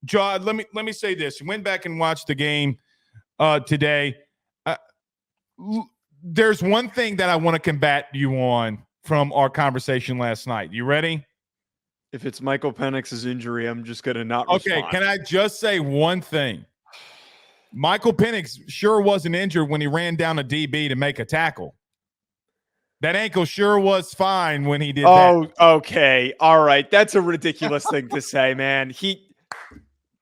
Joe, let me say this. Went back and watched the game today. Uh, there's one thing that I want to combat you on from our conversation last night. You ready? If it's Michael Penix's injury, I'm just going to not Okay, respond. can I just say one thing? Michael Penix sure wasn't injured when he ran down a DB to make a tackle. That ankle sure was fine when he did that. Oh, okay. All right. That's a ridiculous thing to say, man.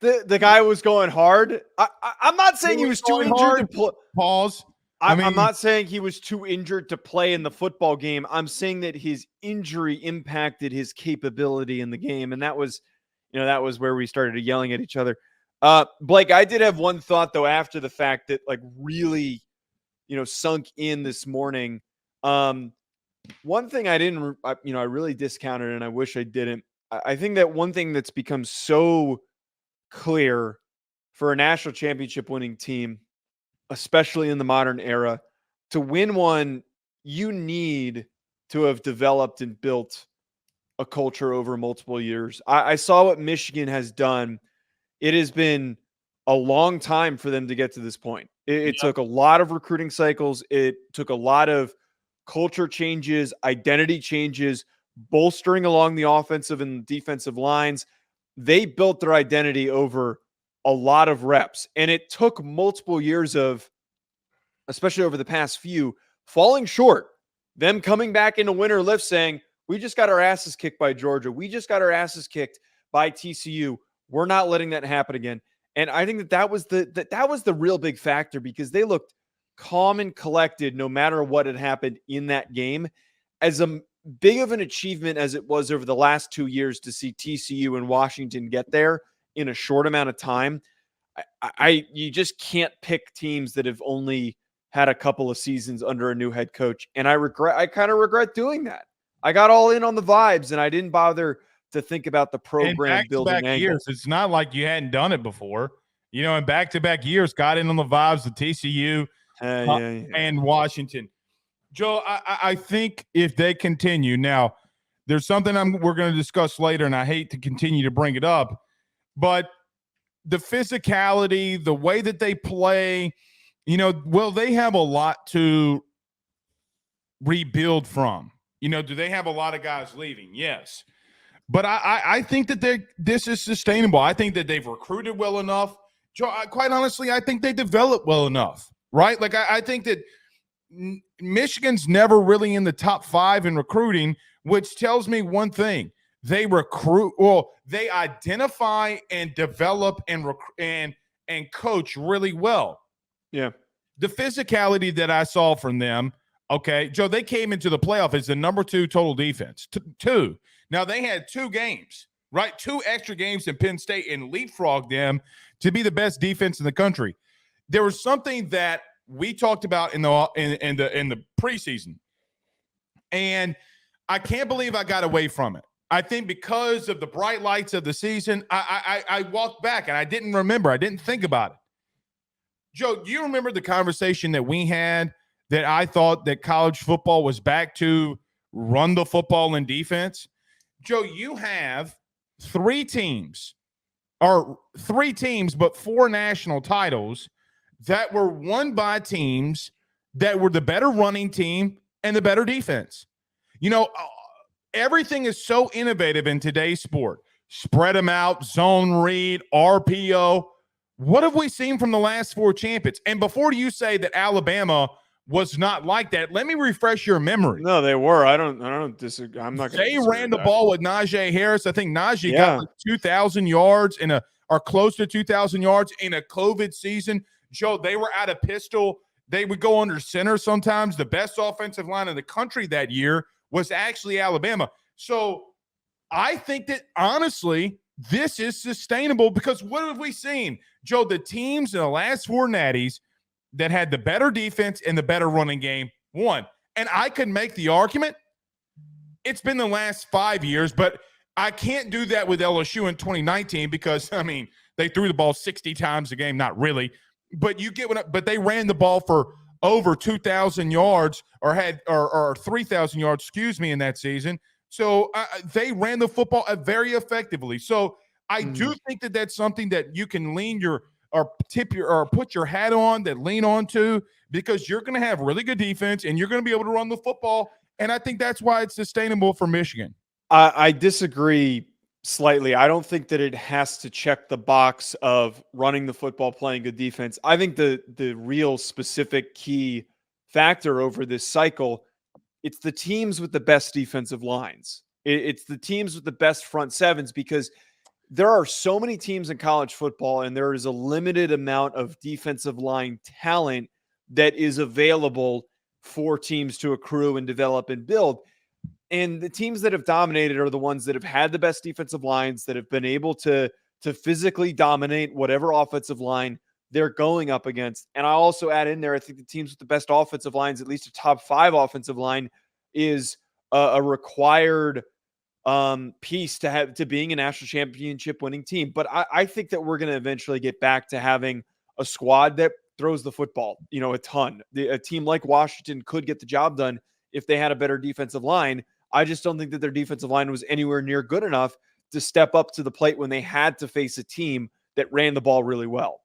The guy was going hard. I'm not saying he was too injured to play. Pause. I'm not saying he was too injured to play in the football game. I'm saying that his injury impacted his capability in the game. And that was where we started yelling at each other. Blake, I did have one thought, though, after the fact that really, sunk in this morning. One thing I really discounted, and I wish I didn't. I think that one thing that's become so clear for a national championship winning team, especially in the modern era, to win one, you need to have developed and built a culture over multiple years. I saw what Michigan has done. It has been a long time for them to get to this point. It took a lot of recruiting cycles. It took a lot of culture changes, identity changes, bolstering along the offensive and defensive lines. They built their identity over a lot of reps. And it took multiple years of, especially over the past few, falling short. Them coming back into winter lift saying, we just got our asses kicked by Georgia. We just got our asses kicked by TCU. We're not letting that happen again. And I think that was the real big factor, because they looked calm and collected no matter what had happened in that game. As a big of an achievement as it was over the last 2 years to see TCU and Washington get there in a short amount of time, you just can't pick teams that have only had a couple of seasons under a new head coach. And I kind of regret doing that. I got all in on the vibes and I didn't bother to think about the program building angle. Years, it's not like you hadn't done it before. In back-to-back years, got in on the vibes of TCU and Washington. Joe, I think if they continue, now there's something we're going to discuss later, and I hate to continue to bring it up, but the physicality, the way that they play, they have a lot to rebuild from. Do they have a lot of guys leaving? Yes. But I think that this is sustainable. I think that they've recruited well enough. Joe, quite honestly, I think they developed well enough, right? I think that Michigan's never really in the top 5 in recruiting, which tells me one thing. They they identify and develop and coach really well. Yeah. The physicality that I saw from them, okay, Joe, they came into the playoff as the number 2 total defense. Two. Now, they had 2 games, right? 2 extra games in Penn State and leapfrogged them to be the best defense in the country. There was something that we talked about in the preseason, and I can't believe I got away from it. I think because of the bright lights of the season, I walked back and I didn't remember. I didn't think about it. Joe, do you remember the conversation that we had that I thought that college football was back to run the football and defense? Joe, you have 3 teams, but 4 national titles that were won by teams that were the better running team and the better defense. Everything is so innovative in today's sport. Spread them out, zone read, RPO. What have we seen from the last 4 champions? And before you say that Alabama was not like that, let me refresh your memory. No, they were. I don't disagree. I'm not going to. They ran the ball with Najee Harris. I think Najee got 2,000 yards or close to 2,000 yards in a COVID season. Joe, they were out of pistol. They would go under center sometimes. The best offensive line in the country that year was actually Alabama. So I think that, honestly, this is sustainable because what have we seen? Joe, the teams in the last 4 natties that had the better defense and the better running game won. And I could make the argument it's been the last 5 years, but I can't do that with LSU in 2019 because, they threw the ball 60 times a game. Not really. But you get but they ran the ball for over 2,000 yards or 3,000 yards, in that season. So they ran the football very effectively. So I do think that that's something that you can lean your or tip your or put your hat on, that lean onto, because you're going to have really good defense and you're going to be able to run the football. And I think that's why it's sustainable for Michigan. I disagree slightly. I don't think that it has to check the box of running the football, playing good defense. I think the real specific key factor over this cycle, it's the teams with the best defensive lines. It's the teams with the best front sevens, because there are so many teams in college football and there is a limited amount of defensive line talent that is available for teams to accrue and develop and build. And the teams that have dominated are the ones that have had the best defensive lines, that have been able to physically dominate whatever offensive line they're going up against. And I also add in there, I think the teams with the best offensive lines, at least a top 5 offensive line, is a required piece to being a national championship winning team. But I think that we're going to eventually get back to having a squad that throws the football, a ton. A team like Washington could get the job done if they had a better defensive line. I just don't think that their defensive line was anywhere near good enough to step up to the plate when they had to face a team that ran the ball really well.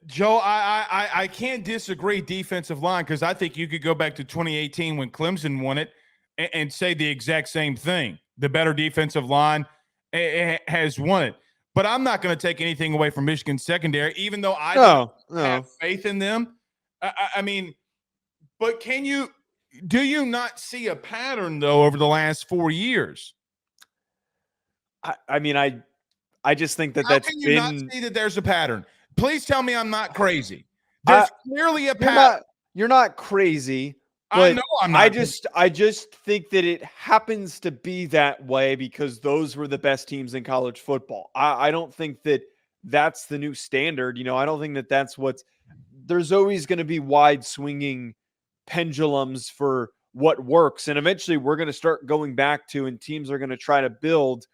Joe, I can't disagree defensive line, because I think you could go back to 2018 when Clemson won it and say the exact same thing. The better defensive line has won it. But I'm not going to take anything away from Michigan's secondary, even though I don't have faith in them. I mean, but do you not see a pattern, though, over the last 4 years? I just think that How can you not see that there's a pattern? Please tell me I'm not crazy. There's clearly a pattern. You're not crazy. I know I'm not. I just think that it happens to be that way because those were the best teams in college football. I don't think that that's the new standard. I don't think that that's there's always going to be wide swinging pendulums for what works. And eventually we're going to start going back to, and teams are going to try to build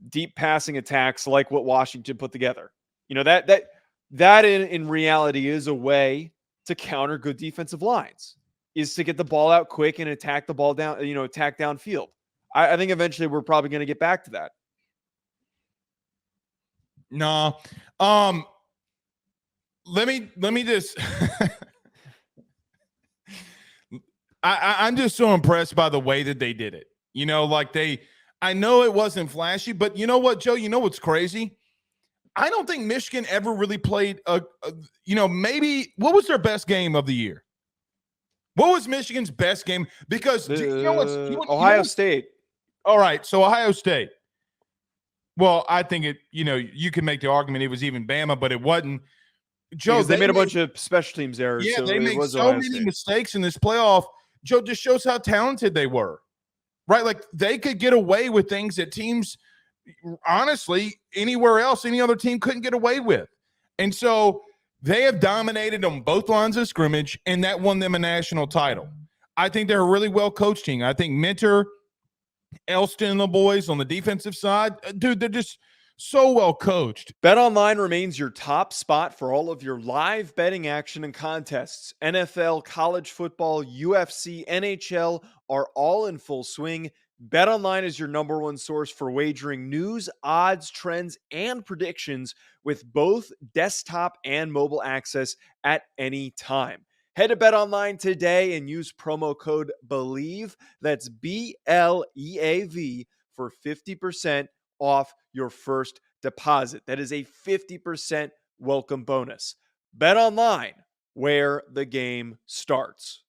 deep passing attacks like what Washington put together. That in reality is a way to counter good defensive lines, is to get the ball out quick and attack the ball down, attack downfield. I think eventually we're probably going to get back to that. No. Let me just I'm just so impressed by the way that they did it. I know it wasn't flashy, but you know what, Joe? You know what's crazy? I don't think Michigan ever really played maybe what was their best game of the year? What was Michigan's best game? Because Ohio State. All right, so Ohio State. Well, I think you can make the argument it was even Bama, but it wasn't. Joe, they made a bunch of special teams errors. Yeah, they made so many mistakes in this playoff. Joe, just shows how talented they were, right? Like they could get away with things that teams, honestly, anywhere else, any other team couldn't get away with. And so they have dominated on both lines of scrimmage, and that won them a national title. I think they're a really well-coached team. I think Mentor, Elston, and the boys on the defensive side, dude, they're just so well coached. BetOnline remains your top spot for all of your live betting action and contests. NFL, college football, UFC, NHL are all in full swing. BetOnline is your number one source for wagering news, odds, trends, and predictions with both desktop and mobile access at any time. Head to BetOnline today and use promo code BELIEVE, that's BLEAV, for 50% off your first deposit. That is a 50% welcome bonus. BetOnline, where the game starts.